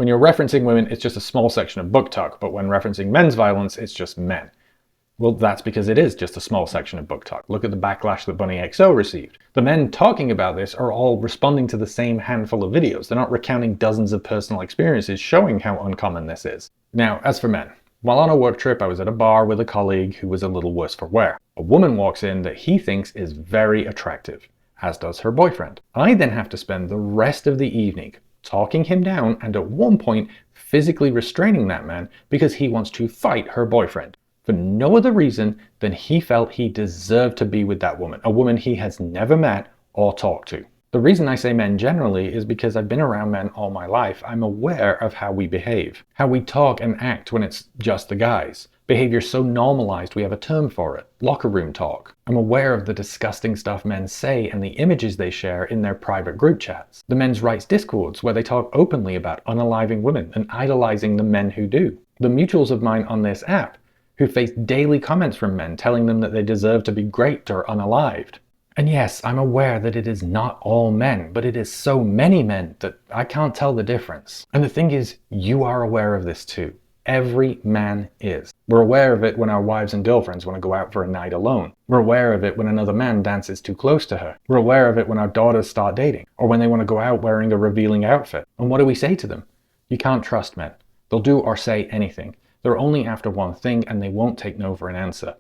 When you're referencing women, it's just a small section of book talk, but when referencing men's violence, it's just men. Well, that's because it is just a small section of book talk. Look at the backlash that Bunny XO received. The men talking about this are all responding to the same handful of videos. They're not recounting dozens of personal experiences showing how uncommon this is. Now, as for men, while on a work trip, I was at a bar with a colleague who was a little worse for wear. A woman walks in that he thinks is very attractive, as does her boyfriend. I then have to spend the rest of the evening talking him down and at one point physically restraining that man because he wants to fight her boyfriend. For no other reason than he felt he deserved to be with that woman, a woman he has never met or talked to. The reason I say men generally is because I've been around men all my life. I'm aware of how we behave, how we talk and act when it's just the guys. Behavior so normalized we have a term for it, locker room talk. I'm aware of the disgusting stuff men say and the images they share in their private group chats. The men's rights discords where they talk openly about unaliving women and idolizing the men who do. The mutuals of mine on this app who face daily comments from men telling them that they deserve to be raped or unalived. And yes, I'm aware that it is not all men, but it is so many men that I can't tell the difference. And the thing is, you are aware of this too. Every man is. We're aware of it when our wives and girlfriends want to go out for a night alone. We're aware of it when another man dances too close to her. We're aware of it when our daughters start dating, or when they want to go out wearing a revealing outfit. And what do we say to them? You can't trust men. They'll do or say anything. They're only after one thing and they won't take no for an answer.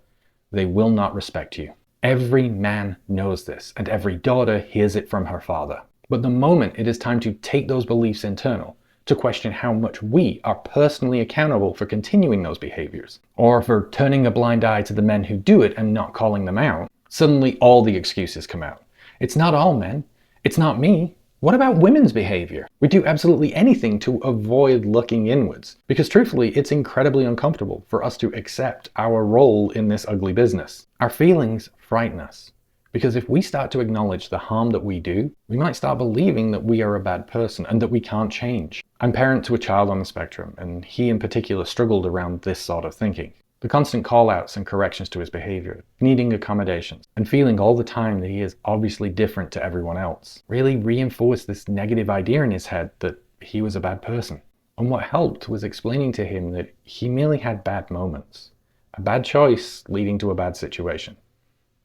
They will not respect you. Every man knows this, and every daughter hears it from her father. But the moment it is time to take those beliefs internal, to question how much we are personally accountable for continuing those behaviors, or for turning a blind eye to the men who do it and not calling them out, suddenly all the excuses come out. It's not all men. It's not me. What about women's behavior? We do absolutely anything to avoid looking inwards, because truthfully, it's incredibly uncomfortable for us to accept our role in this ugly business. Our feelings frighten us, because if we start to acknowledge the harm that we do, we might start believing that we are a bad person and that we can't change. I'm parent to a child on the spectrum, and he in particular struggled around this sort of thinking. The constant call-outs and corrections to his behavior, needing accommodations, and feeling all the time that he is obviously different to everyone else, really reinforced this negative idea in his head that he was a bad person. And what helped was explaining to him that he merely had bad moments, a bad choice leading to a bad situation.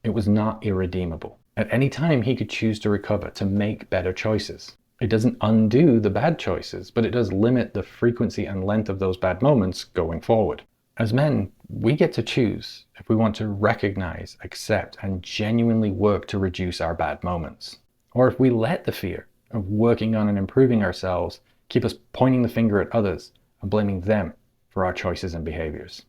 It was not irredeemable. At any time he could choose to recover, to make better choices. It doesn't undo the bad choices, but it does limit the frequency and length of those bad moments going forward. As men, we get to choose if we want to recognize, accept, and genuinely work to reduce our bad moments. Or if we let the fear of working on and improving ourselves keep us pointing the finger at others and blaming them for our choices and behaviors.